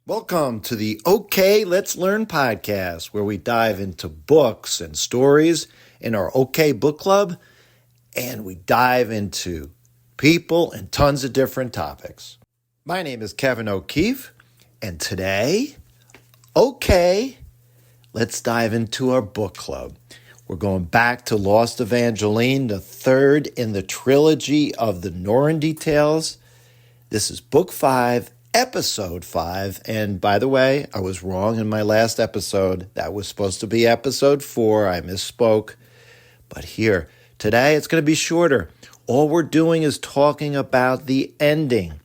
Welcome to the OK Let's Learn podcast, where we dive into books and stories in our OK Book Club, and we dive into people and tons of different topics. My name is Kevin O'Keefe, and today, let's dive into our book club. We're going back to Lost Evangeline, the third in the trilogy of the Normandy Tales. This is Book 5, Episode 5, and by the way, I was wrong in my last episode. That was supposed to be Episode 4. I misspoke. But here, today it's going to be shorter. All we're doing is talking about the ending,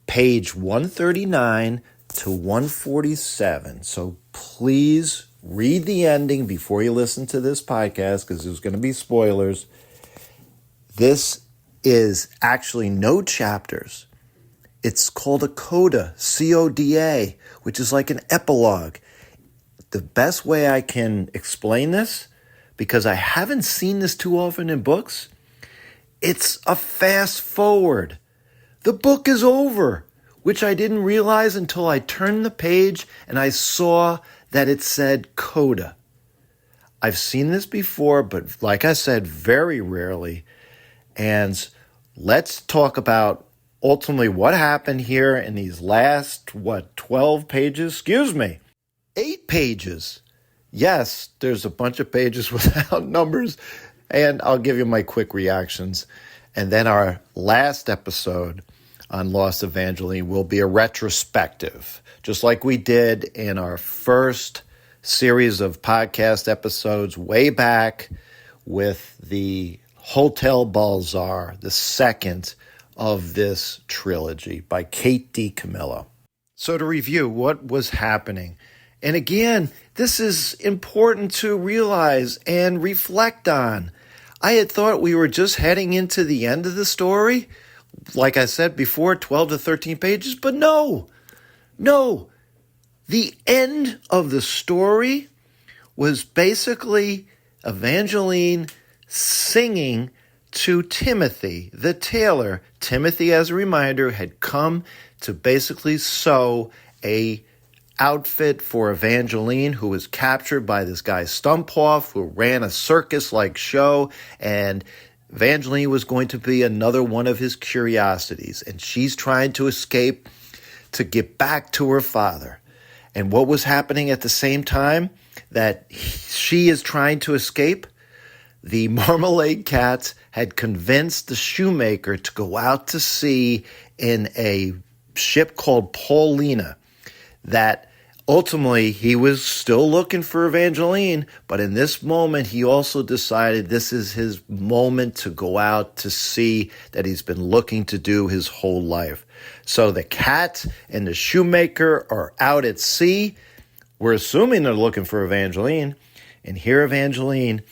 page 139 to 147. So please read the ending before you listen to this podcast, because there's going to be spoilers. This is actually no chapters. It's called a coda, C-O-D-A, which is like an epilogue. The best way I can explain this, because I haven't seen this too often in books, it's a fast forward. The book is over, which I didn't realize until I turned the page and I saw that it said coda. I've seen this before, but like I said, very rarely. And let's talk about ultimately what happened here in these last, 12 pages? 8 pages. Yes, there's a bunch of pages without numbers, and I'll give you my quick reactions. And then our last episode on Lost Evangeline will be a retrospective, just like we did in our first series of podcast episodes way back with the Hotel Balzar, the second of this trilogy by Kate DiCamillo. So to review what was happening, and again, this is important to realize and reflect on. I had thought we were just heading into the end of the story, like I said before, 12 to 13 pages, but no. The end of the story was basically Evangeline singing to Timothy, the tailor. Timothy, as a reminder, had come to basically sew a outfit for Evangeline, who was captured by this guy Stumphoff, who ran a circus-like show, and Evangeline was going to be another one of his curiosities, and she's trying to escape to get back to her father. And what was happening at the same time that she is trying to escape? The Marmalade Cats had convinced the shoemaker to go out to sea in a ship called Paulina, that ultimately he was still looking for Evangeline, but in this moment he also decided this is his moment to go out to sea that he's been looking to do his whole life. So the cat and the shoemaker are out at sea. We're assuming they're looking for Evangeline, and here Evangeline,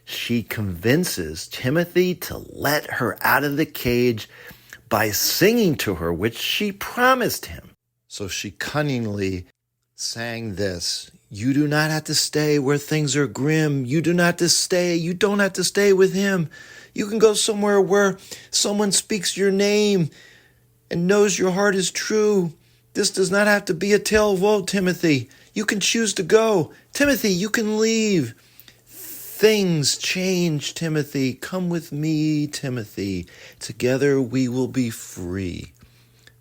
she convinces Timothy to let her out of the cage by singing to her, which she promised him. So she cunningly sang this: "You do not have to stay where things are grim. You do not have to stay. You don't have to stay with him. You can go somewhere where someone speaks your name and knows your heart is true. This does not have to be a tale of woe, Timothy. You can choose to go. Timothy, you can leave. Things change, Timothy. Come with me, Timothy. Together we will be free."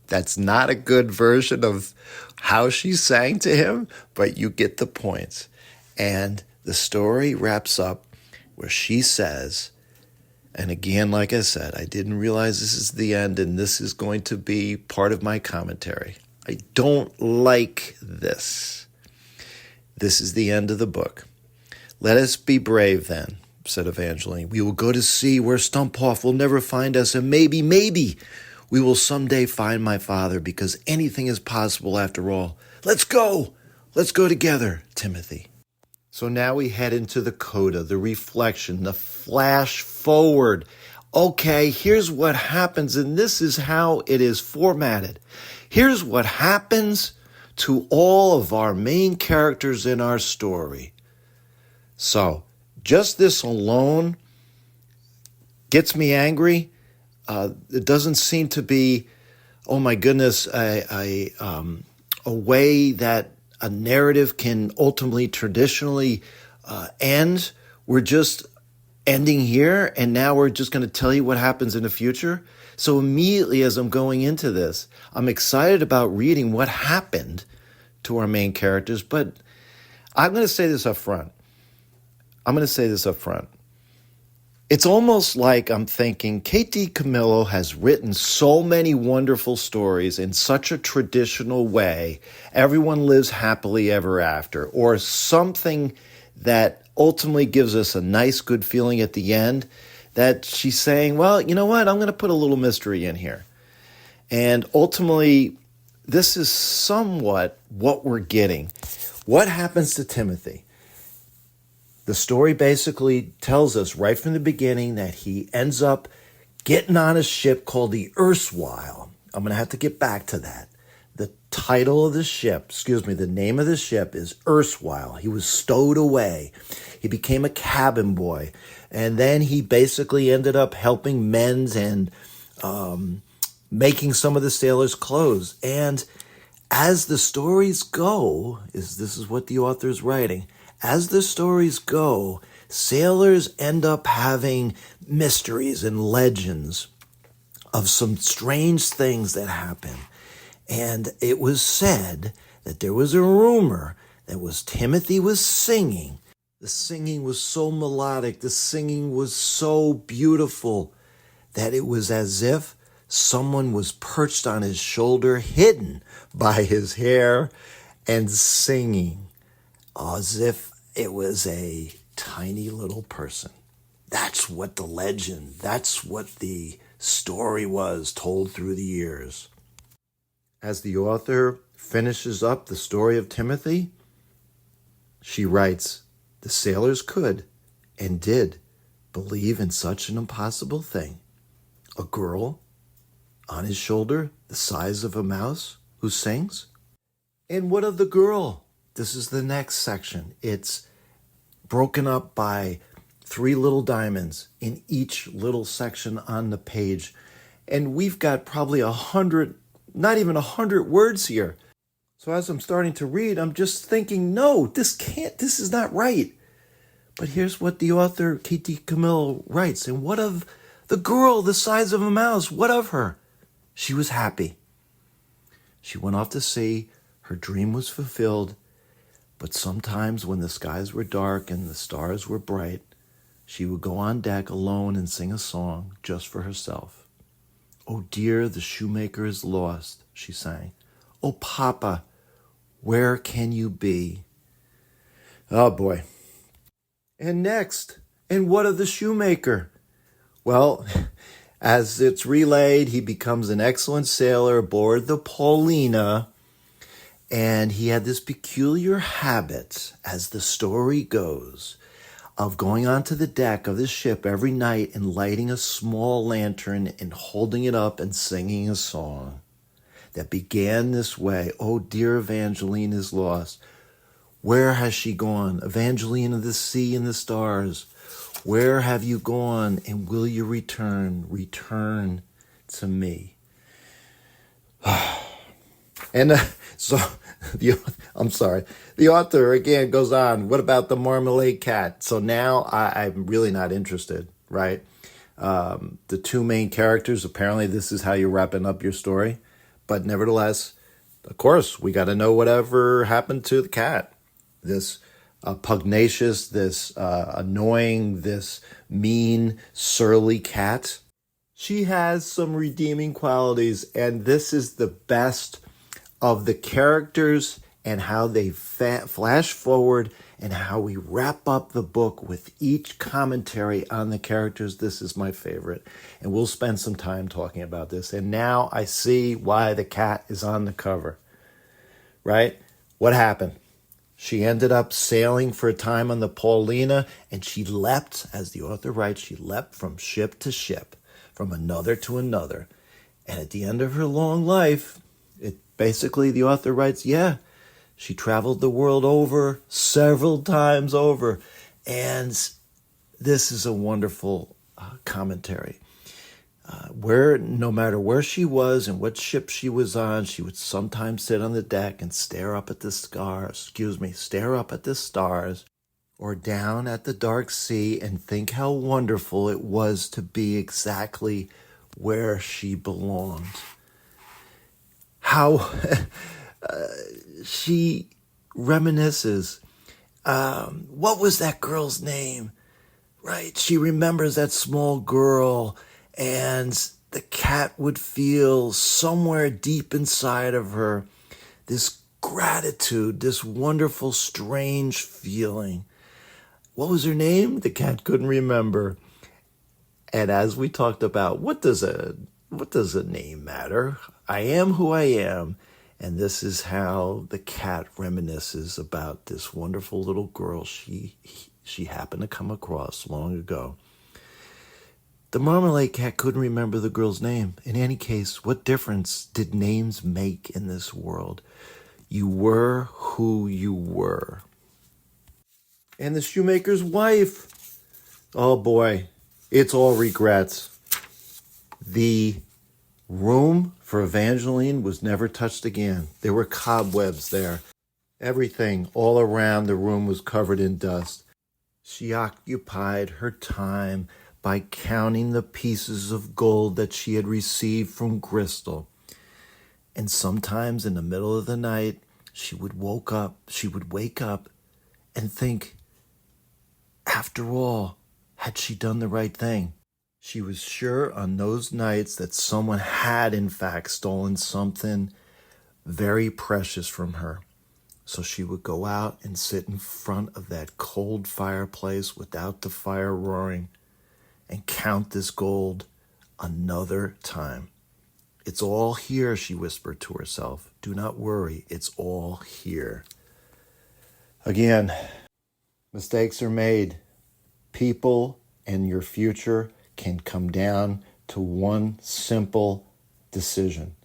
That's not a good version of how she sang to him, but you get the point. And the story wraps up where she says, and again, like I said, I didn't realize this is the end, and this is going to be part of my commentary. I don't like this. This is the end of the book. "Let us be brave then," said Evangeline. "We will go to sea where Stumphoff will never find us, and maybe, we will someday find my father, because anything is possible after all. Let's go! Let's go together, Timothy." So now we head into the coda, the reflection, the flash forward. Okay, here's what happens, and this is how it is formatted. Here's what happens to all of our main characters in our story. So just this alone gets me angry. It doesn't seem to be, oh my goodness, a way that a narrative can ultimately, traditionally end. We're just ending here, and now we're just going to tell you what happens in the future. So immediately as I'm going into this, I'm excited about reading what happened to our main characters, but I'm going to say this up front. It's almost like I'm thinking Kate DiCamillo has written so many wonderful stories in such a traditional way. Everyone lives happily ever after, or something that ultimately gives us a nice, good feeling at the end, that she's saying, well, you know what? I'm going to put a little mystery in here. And ultimately, this is somewhat what we're getting. What happens to Timothy? The story basically tells us right from the beginning that he ends up getting on a ship called the Erstwhile. I'm going to have to get back to that. The title of the ship, the name of the ship is Erstwhile. He was stowed away. He became a cabin boy. And then he basically ended up helping mend and making some of the sailors' clothes. And as the stories go, this is what the author is writing, as the stories go, sailors end up having mysteries and legends of some strange things that happen. And it was said that there was a rumor that Timothy was singing. The singing was so melodic, the singing was so beautiful that it was as if someone was perched on his shoulder, hidden by his hair, and singing as if it was a tiny little person. That's what the legend, that's what the story was told through the years. As the author finishes up the story of Timothy, she writes, the sailors could and did believe in such an impossible thing. A girl on his shoulder, the size of a mouse, who sings? And what of the girl? This is the next section. It's broken up by 3 little diamonds in each little section on the page. And we've got probably 100, not even 100 words here. So as I'm starting to read, I'm just thinking, no, this is not right. But here's what the author, Kate DiCamillo, writes. And what of the girl the size of a mouse? What of her? She was happy. She went off to sea. Her dream was fulfilled. But sometimes when the skies were dark and the stars were bright, she would go on deck alone and sing a song just for herself. Oh dear, the shoemaker is lost, she sang. Oh Papa, where can you be? Oh boy. And next, and what of the shoemaker? Well, as it's relayed, he becomes an excellent sailor aboard the Paulina. And he had this peculiar habit, as the story goes, of going onto the deck of the ship every night and lighting a small lantern and holding it up and singing a song that began this way. Oh, dear Evangeline is lost. Where has she gone? Evangeline of the sea and the stars. Where have you gone? And will you return? Return to me. And the author again goes on, what about the marmalade cat? So now I'm really not interested, right? The 2 main characters, apparently this is how you're wrapping up your story. But nevertheless, of course, we got to know whatever happened to the cat. This pugnacious, this annoying, this mean, surly cat. She has some redeeming qualities, and this is the best of the characters and how they flash forward and how we wrap up the book with each commentary on the characters. This is my favorite. And we'll spend some time talking about this. And now I see why the cat is on the cover, right? What happened? She ended up sailing for a time on the Paulina, and she leapt, as the author writes, she leapt from ship to ship, from another to another. And at the end of her long life, basically, the author writes, she traveled the world over, several times over. And this is a wonderful commentary. No matter where she was and what ship she was on, she would sometimes sit on the deck and stare up at the stars, or down at the dark sea and think how wonderful it was to be exactly where she belonged. How she reminisces. What was that girl's name? Right, she remembers that small girl, and the cat would feel somewhere deep inside of her this gratitude, this wonderful, strange feeling. What was her name? The cat couldn't remember. And as we talked about, what does a name matter? I am who I am. And this is how the cat reminisces about this wonderful little girl she happened to come across long ago. The Marmalade Cat couldn't remember the girl's name. In any case, what difference did names make in this world? You were who you were. And the shoemaker's wife. Oh boy, it's all regrets. The room for Evangeline was never touched again. There were cobwebs there. Everything all around the room was covered in dust. She occupied her time by counting the pieces of gold that she had received from Crystal. And sometimes in the middle of the night, she would wake up and think, after all, had she done the right thing? She was sure on those nights that someone had in fact stolen something very precious from her. So she would go out and sit in front of that cold fireplace without the fire roaring and count this gold another time. It's all here, she whispered to herself. Do not worry, it's all here. Again, mistakes are made. People and your future can come down to one simple decision.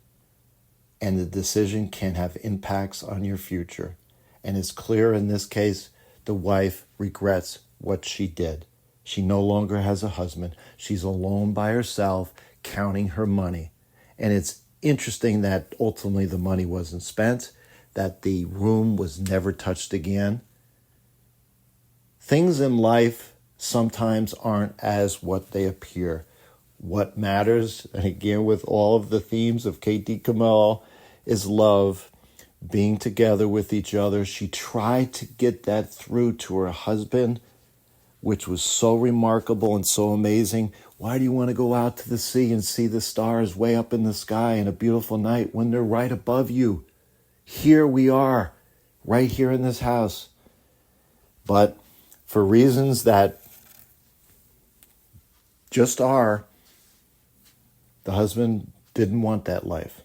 And the decision can have impacts on your future. And it's clear in this case, the wife regrets what she did. She no longer has a husband. She's alone by herself, counting her money. And it's interesting that ultimately the money wasn't spent, that the room was never touched again. Things in life sometimes aren't as what they appear. What matters, and again with all of the themes of Kate DiCamillo, is love, being together with each other. She tried to get that through to her husband, which was so remarkable and so amazing. Why do you want to go out to the sea and see the stars way up in the sky in a beautiful night when they're right above you? Here we are, right here in this house. But for reasons that just are, the husband didn't want that life.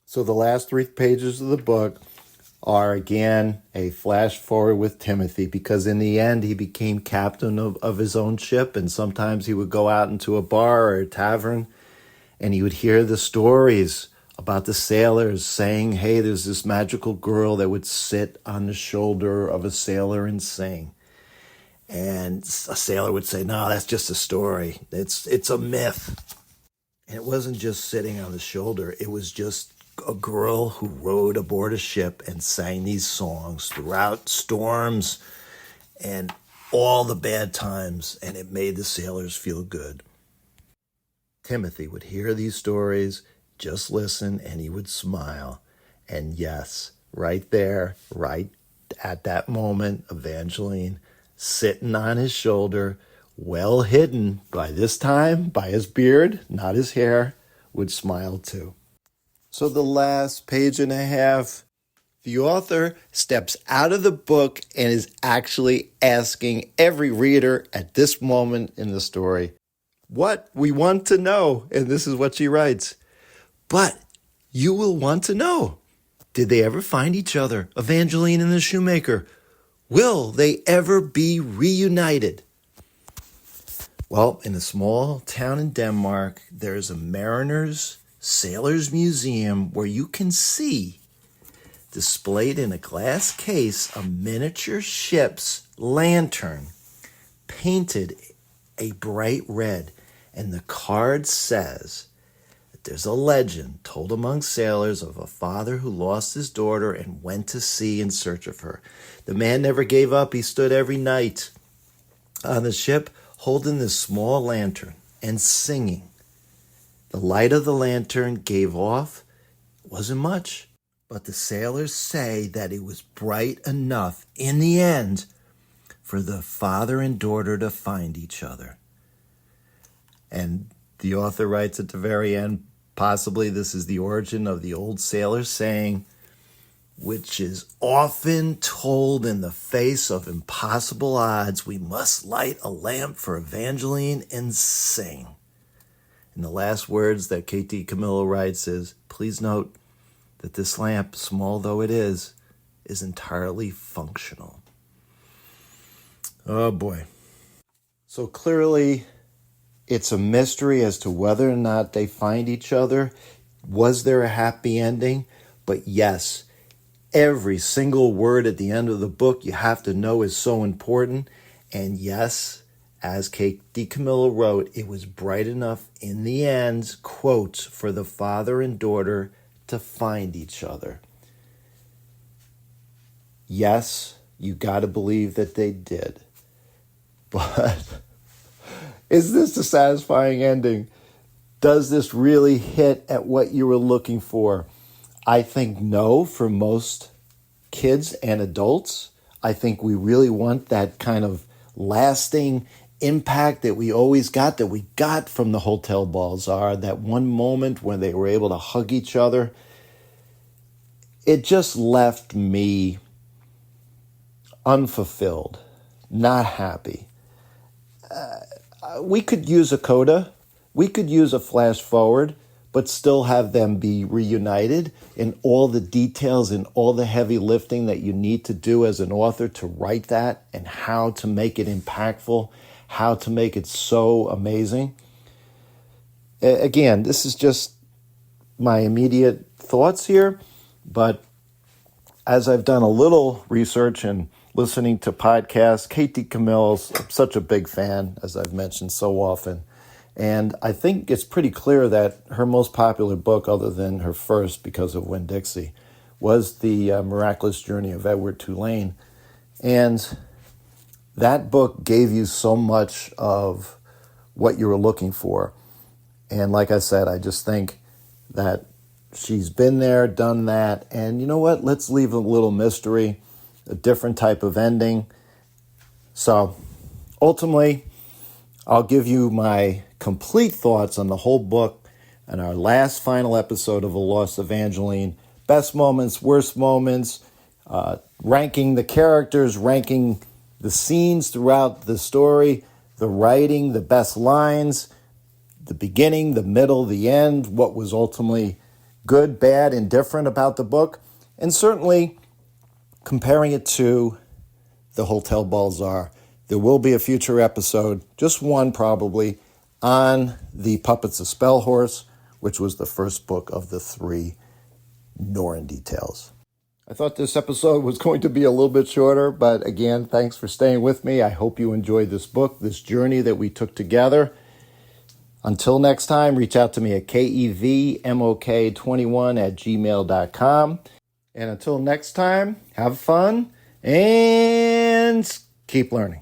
So the last 3 pages of the book are again a flash forward with Timothy, because in the end he became captain of his own ship, and sometimes he would go out into a bar or a tavern and he would hear the stories about the sailors saying, hey, there's this magical girl that would sit on the shoulder of a sailor and sing. And a sailor would say, no, that's just a story. It's a myth. And it wasn't just sitting on the shoulder. It was just a girl who rode aboard a ship and sang these songs throughout storms and all the bad times, and it made the sailors feel good. Timothy would hear these stories, just listen, and he would smile. And yes, right there, right at that moment, Evangeline, sitting on his shoulder, well hidden by this time by his beard, not his hair, would smile too. So the last page and a half, the author steps out of the book and is actually asking every reader at this moment in the story what we want to know. And this is what she writes. But you will want to know, did they ever find each other, Evangeline and the shoemaker? Will they ever be reunited? Well, in a small town in Denmark, there's a mariner's sailor's museum where you can see, displayed in a glass case, a miniature ship's lantern painted a bright red. And the card says that there's a legend told among sailors of a father who lost his daughter and went to sea in search of her. The man never gave up. He stood every night on the ship holding this small lantern and singing. The light of the lantern gave off. It wasn't much, but the sailors say that it was bright enough in the end for the father and daughter to find each other. And the author writes at the very end, possibly this is the origin of the old sailor saying, which is often told in the face of impossible odds, we must light a lamp for Evangeline and sing. And the last words that Kate DiCamillo writes is, please note that this lamp, small though it is entirely functional. Oh boy. So clearly, it's a mystery as to whether or not they find each other. Was there a happy ending? But yes, every single word at the end of the book you have to know is so important. And yes, as Kate DiCamillo wrote, it was bright enough in the end, quote, for the father and daughter to find each other. Yes, you got to believe that they did. But is this a satisfying ending? Does this really hit at what you were looking for? I think no for most kids and adults. I think we really want that kind of lasting impact that we always got, that we got from the Hotel Balzar, that one moment when they were able to hug each other. It just left me unfulfilled, not happy. We could use a coda, we could use a flash forward, but still have them be reunited in all the details and all the heavy lifting that you need to do as an author to write that and how to make it impactful, how to make it so amazing. Again, this is just my immediate thoughts here, but as I've done a little research and listening to podcasts, Kate DiCamillo's such a big fan, as I've mentioned so often. And I think it's pretty clear that her most popular book, other than her first because of Winn-Dixie, was The Miraculous Journey of Edward Tulane. And that book gave you so much of what you were looking for. And like I said, I just think that she's been there, done that. And you know what? Let's leave a little mystery, a different type of ending. So ultimately, I'll give you my complete thoughts on the whole book and our last final episode of A Lost Evangeline. Best moments, worst moments, ranking the characters, ranking the scenes throughout the story, the writing, the best lines, the beginning, the middle, the end, what was ultimately good, bad, and different about the book, and certainly comparing it to the Hotel Balzar. There will be a future episode, just one probably, on the Puppets of Spellhorse, which was the first book of the 3 Norrøn tales. I thought this episode was going to be a little bit shorter, but again, thanks for staying with me. I hope you enjoyed this book, this journey that we took together. Until next time, reach out to me at kevmok21@gmail.com. And until next time, have fun and keep learning.